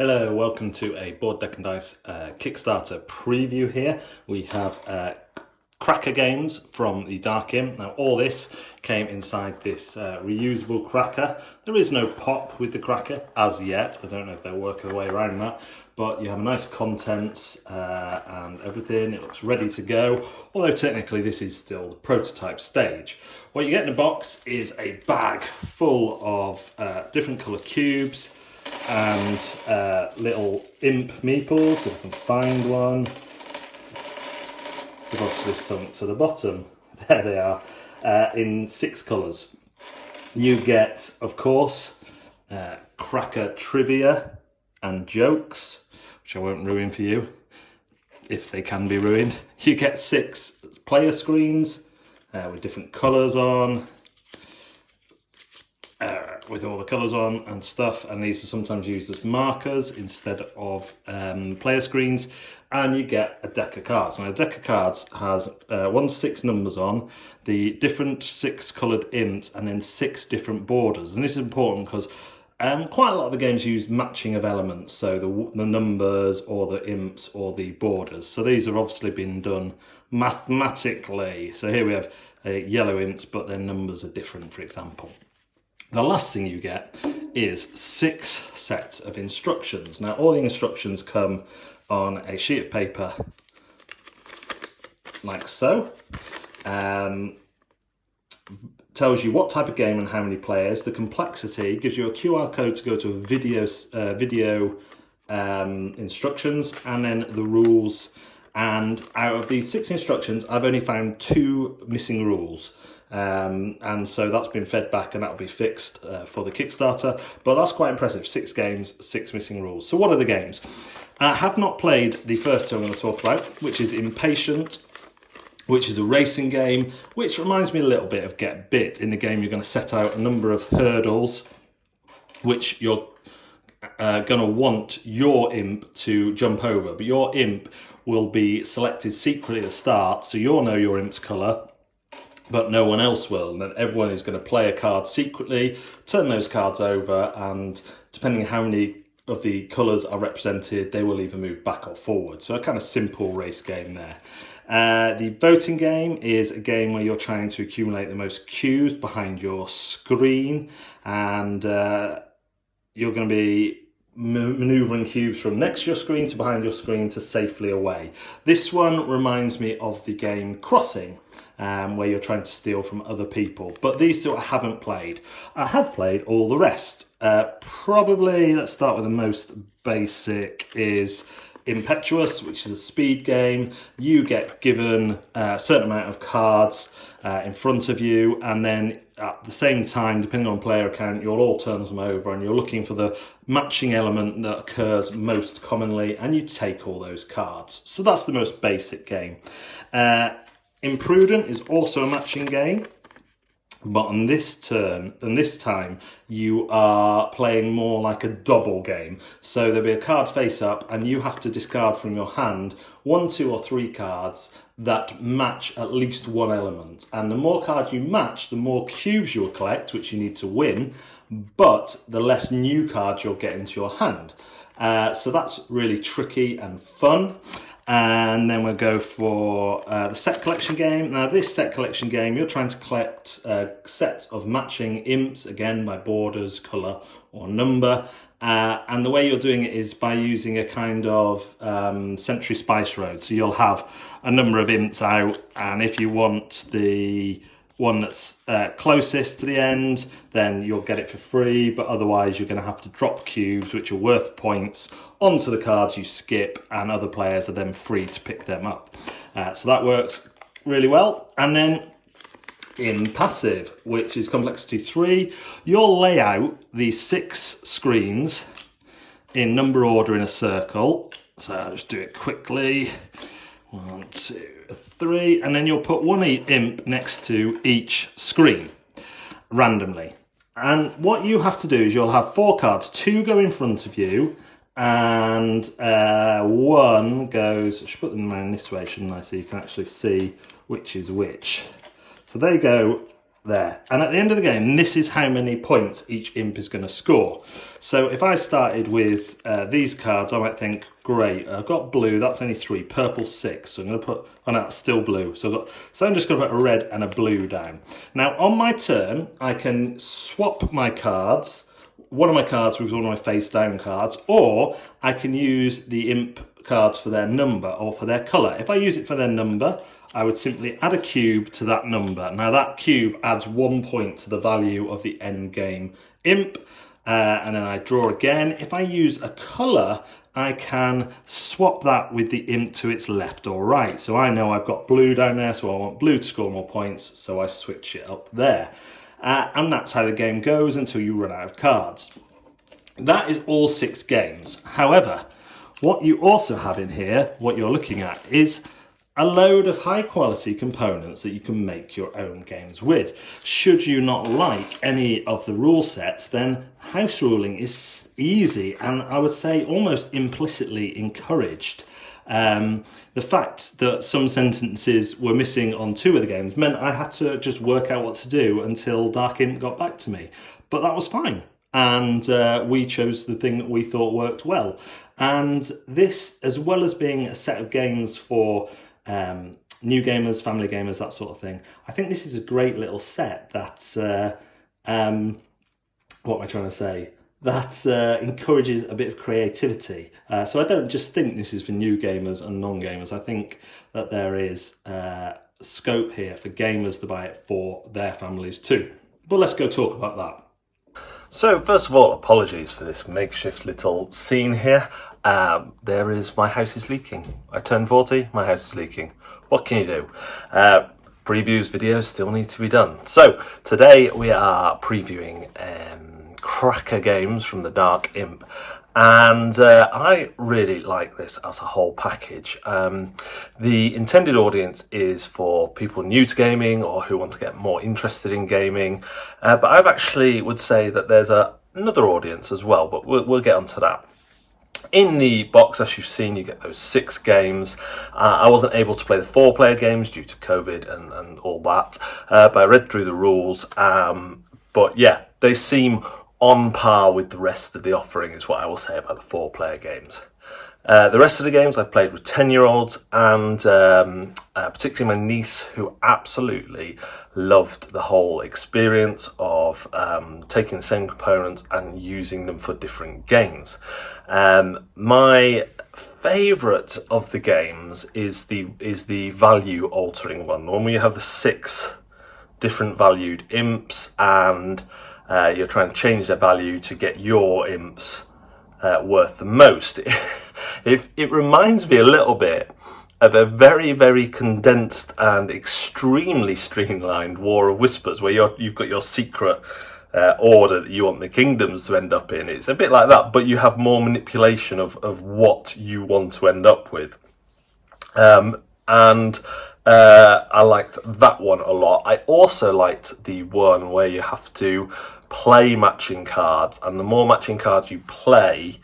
Hello, welcome to a Board Deck and Dice Kickstarter preview here. We have cracker games from the Dark Imp. Now all this came inside this reusable cracker. There is no pop with the cracker as yet. I don't know if they're working their way around that, but you have nice contents and everything. It looks ready to go, although technically this is still the prototype stage. What you get in the box is a bag full of different colour cubes and little imp meeples, if I can find one. They've obviously sunk to the bottom. There they are, in 6 colours. You get, of course, cracker trivia and jokes, which I won't ruin for you, if they can be ruined. You get 6 player screens with different colours on, with all the colours on and stuff, and these are sometimes used as markers instead of player screens. And you get a deck of cards. Now a deck of cards has 1 to 6 numbers on, the different 6 coloured imps, and then 6 different borders. And this is important because quite a lot of the games use matching of elements, so the numbers or the imps or the borders. So these have obviously been done mathematically. So here we have yellow imps, but their numbers are different, for example. The last thing you get is 6 sets of instructions. Now all the instructions come on a sheet of paper like so. Tells you what type of game and how many players, the complexity, gives you a QR code to go to a video instructions, and then the rules. And out of these 6 instructions, I've only found 2 missing rules. And so that's been fed back and that'll be fixed for the Kickstarter. But that's quite impressive. 6 games, 6 missing rules. So what are the games? I have not played the first 2 I'm going to talk about, which is Impatient, which is a racing game, which reminds me a little bit of Get Bit. In the game, you're going to set out a number of hurdles, which you're going to want your imp to jump over. But your imp will be selected secretly at the start, so you'll know your imp's colour, but no one else will. And then everyone is going to play a card secretly, turn those cards over, and depending on how many of the colours are represented, they will either move back or forward. So a kind of simple race game there. The voting game is a game where you're trying to accumulate the most cubes behind your screen, and you're going to be manoeuvring cubes from next to your screen to behind your screen to safely away. This one reminds me of the game Crossing, where you're trying to steal from other people. But these 2 I haven't played. I have played all the rest. Probably, let's start with the most basic, is Impetuous, which is a speed game. You get given a certain amount of cards in front of you, and then at the same time, depending on player count, you'll all turn them over and you're looking for the matching element that occurs most commonly, and you take all those cards. So that's the most basic game. Imprudent is also a matching game, but on this time, you are playing more like a double game. So there'll be a card face up, and you have to discard from your hand 1, 2, or 3 cards that match at least one element. And the more cards you match, the more cubes you'll collect, which you need to win, but the less new cards you'll get into your hand. So that's really tricky and fun. And then we'll go for the set collection game. Now this set collection game, you're trying to collect sets of matching imps, again by borders, colour or number. And the way you're doing it is by using a kind of Century Spice Road. So you'll have a number of imps out, and if you want the one that's closest to the end, then you'll get it for free, but otherwise you're going to have to drop cubes, which are worth points, onto the cards you skip, and other players are then free to pick them up. So that works really well. And then Impassive, which is complexity 3, you'll lay out these 6 screens in number order in a circle. So I'll just do it quickly. 1, 2, 3, and then you'll put 1 imp next to each screen randomly. And what you have to do is you'll have 4 cards, 2 go in front of you, and 1 goes, I should put them around this way, shouldn't I, so you can actually see which is which. So they go there. And at the end of the game, this is how many points each imp is going to score. So if I started with these cards, I might think, great, I've got blue, that's only 3, purple 6. So I'm going to put, oh no, that's still blue. So I'm just going to put a red and a blue down. Now on my turn, I can swap my cards. One of my cards with one of my face down cards, or I can use the imp cards for their number or for their colour. If I use it for their number, I would simply add a cube to that number. Now that cube adds 1 point to the value of the end game imp, and then I draw again. If I use a colour, I can swap that with the imp to its left or right. So I know I've got blue down there, so I want blue to score more points, so I switch it up there. And that's how the game goes until you run out of cards. That is all 6 games. However, what you also have in here, what you're looking at, is a load of high quality components that you can make your own games with. Should you not like any of the rule sets, then house ruling is easy and I would say almost implicitly encouraged. The fact that some sentences were missing on 2 of the games meant I had to just work out what to do until Dark Imp got back to me. But that was fine. And we chose the thing that we thought worked well. And this, as well as being a set of games for new gamers, family gamers, that sort of thing, I think this is a great little set that, what am I trying to say? That encourages a bit of creativity. So I don't just think this is for new gamers and non-gamers. I think that there is scope here for gamers to buy it for their families too. But let's go talk about that. So first of all, apologies for this makeshift little scene here. There is my house is leaking. I turned 40, my house is leaking. What can you do? Previews, videos still need to be done. So today we are previewing cracker games from the Dark Imp, and I really like this as a whole package. The intended audience is for people new to gaming or who want to get more interested in gaming, but I've actually would say that there's another audience as well, but we'll get onto that. In the box, as you've seen, you get those 6 games. I wasn't able to play the 4-player games due to COVID and all that, but I read through the rules. But yeah, they seem on par with the rest of the offering is what I will say about the 4-player games. The rest of the games I've played with 10-year-olds and particularly my niece, who absolutely loved the whole experience of taking the same components and using them for different games. My favourite of the games is the value altering one where you have the 6 different valued imps and you're trying to change their value to get your imps worth the most. It reminds me a little bit of a very, very condensed and extremely streamlined War of Whispers, where you've got your secret order that you want the kingdoms to end up in. It's a bit like that, but you have more manipulation of what you want to end up with. I liked that one a lot. I also liked the one where you have to play matching cards, and the more matching cards you play,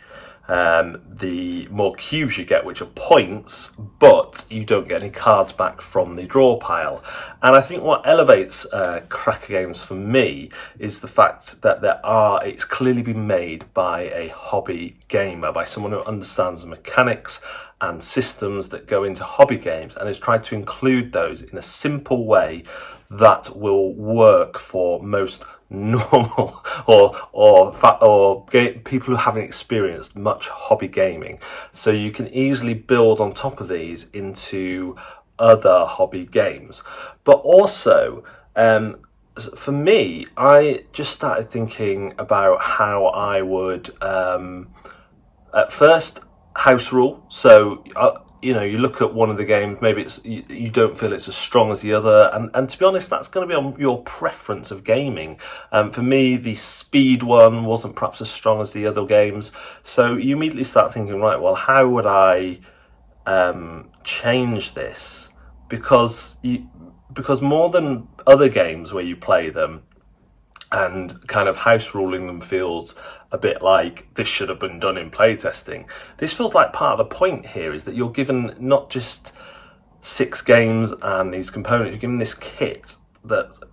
the more cubes you get, which are points, but you don't get any cards back from the draw pile. And I think what elevates cracker games for me is the fact that it's clearly been made by a hobby gamer, by someone who understands the mechanics and systems that go into hobby games and has tried to include those in a simple way that will work for most normal or people who haven't experienced much hobby gaming. So you can easily build on top of these into other hobby games. But also, for me, I just started thinking about how I would at first house rule. So you look at one of the games, maybe it's you don't feel it's as strong as the other, and to be honest, that's going to be on your preference of gaming. For me, the speed one wasn't perhaps as strong as the other games, so you immediately start thinking, right, well, how would I change this? Because more than other games where you play them and kind of house ruling them feels a bit like this should have been done in playtesting. This feels like part of the point here is that you're given not just 6 games and these components, you're given this kit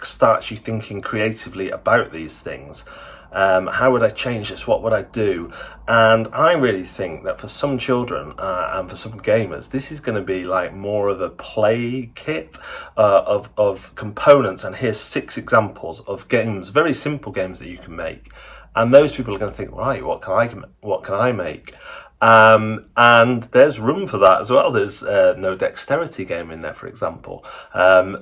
starts you thinking creatively about these things. How would I change this? What would I do? And I really think that for some children and for some gamers, this is going to be like more of a play kit of components. And here's 6 examples of games, very simple games that you can make. And those people are going to think, right, what can I make? And there's room for that as well. There's no dexterity game in there, for example.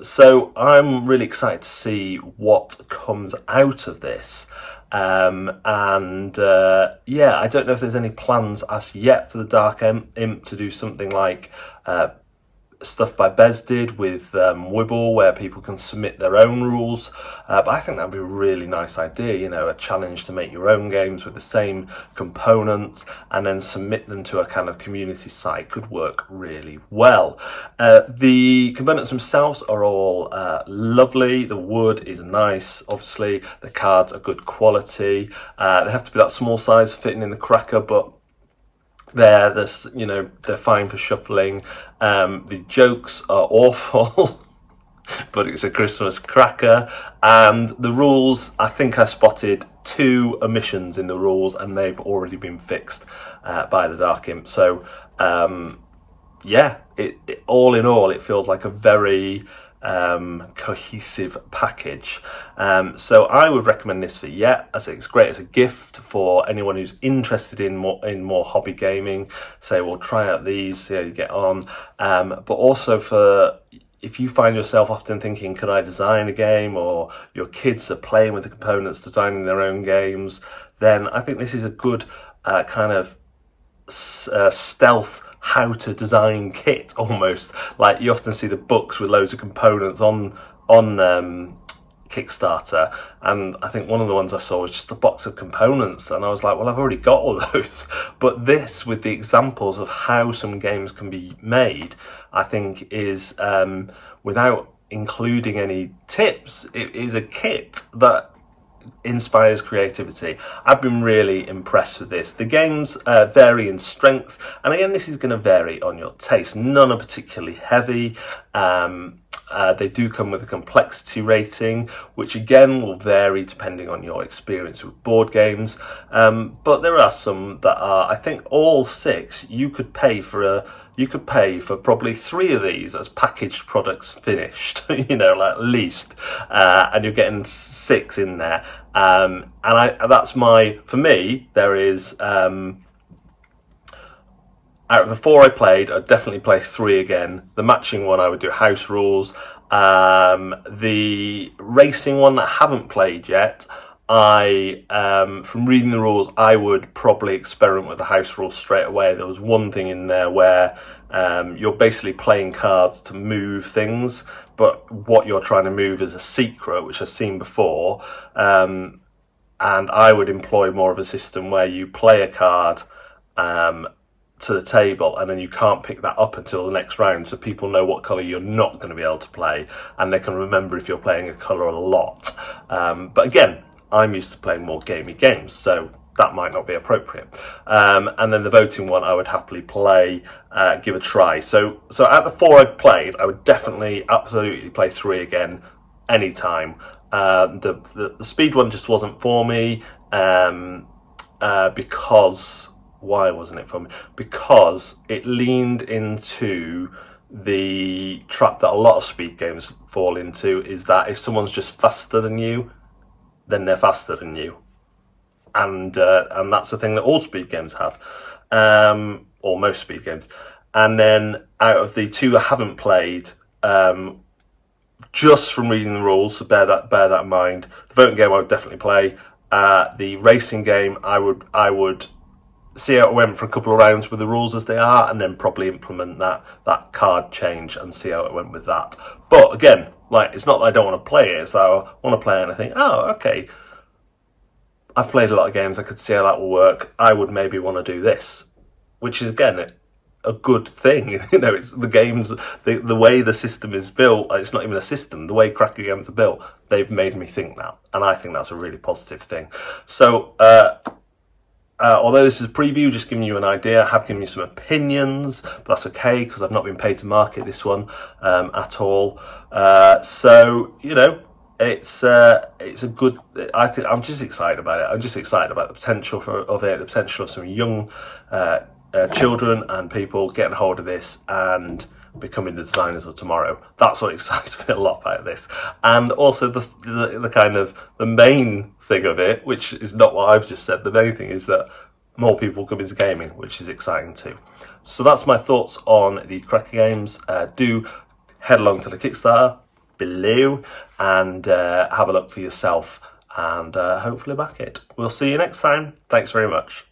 So I'm really excited to see what comes out of this. Yeah, I don't know if there's any plans as yet for the Dark Imp to do something like stuff by Bez did with Wibble, where people can submit their own rules, but I think that'd be a really nice idea, you know, a challenge to make your own games with the same components and then submit them to a kind of community site could work really well. The components themselves are all lovely. The wood is nice, obviously the cards are good quality. They have to be that small size fitting in the cracker, but they're fine for shuffling. The jokes are awful, but it's a Christmas cracker. And the rules, I think I spotted 2 omissions in the rules, and they've already been fixed by the Dark Imp. So yeah, all in all, it feels like a very cohesive package. So I would recommend this for as it's great as a gift for anyone who's interested in more hobby gaming. Say, well, try out these, see how you get on. But also for if you find yourself often thinking, could I design a game, or your kids are playing with the components, designing their own games, then I think this is a good kind of stealth how to design kit, almost. Like you often see the books with loads of components on Kickstarter, and I think one of the ones I saw was just a box of components, and I was like, well, I've already got all those. But this, with the examples of how some games can be made, I think is, without including any tips, it is a kit that inspires creativity. I've been really impressed with this. The games vary in strength, and again, this is going to vary on your taste. None are particularly heavy. They do come with a complexity rating, which again will vary depending on your experience with board games. But there are some that are, I think all 6, you could pay for probably 3 of these as packaged products finished, you know, like at least, and you're getting 6 in there. And for me, there is, out of the 4 I played, I'd definitely play 3 again. The matching one, I would do house rules. The racing one that I haven't played yet, from reading the rules, I would probably experiment with the house rules straight away. There was one thing in there where you're basically playing cards to move things, but what you're trying to move is a secret, which I've seen before. And I would employ more of a system where you play a card to the table, and then you can't pick that up until the next round, so people know what colour you're not going to be able to play, and they can remember if you're playing a colour a lot. But again, I'm used to playing more gamey games, so that might not be appropriate. And then the voting one, I would happily play, give a try. So out of the 4 I've played, I would definitely, absolutely play 3 again, anytime. The speed one just wasn't for me, because... Why wasn't it for me? Because it leaned into the trap that a lot of speed games fall into, is that if someone's just faster than you, then they're faster than you. And that's the thing that all speed games have, or most speed games. And then out of the 2 I haven't played, just from reading the rules, so bear that in mind. The voting game I would definitely play. The racing game I would see how it went for a couple of rounds with the rules as they are, and then probably implement that card change and see how it went with that. But again, like, it's not that I don't want to play it, so I want to play it and I think, oh, okay, I've played a lot of games, I could see how that will work, I would maybe want to do this, which is again a good thing. You know, it's the games, the way the system is built, it's not even a system, the way cracker games are built, they've made me think that, and I think that's a really positive thing. So although this is a preview, just giving you an idea, I have given you some opinions, but that's okay because I've not been paid to market this one at all. So, you know, it's a good. I'm just excited about it. I'm just excited about the potential of it, the potential of some young children and people getting hold of this and becoming the designers of tomorrow. That's what excites me a lot about this. And also the kind of the main thing of it, which is not what I've just said, the main thing is that more people come into gaming, which is exciting too. So that's my thoughts on the Cracker games. Do head along to the Kickstarter below and have a look for yourself and hopefully back it. We'll see you next time. Thanks very much.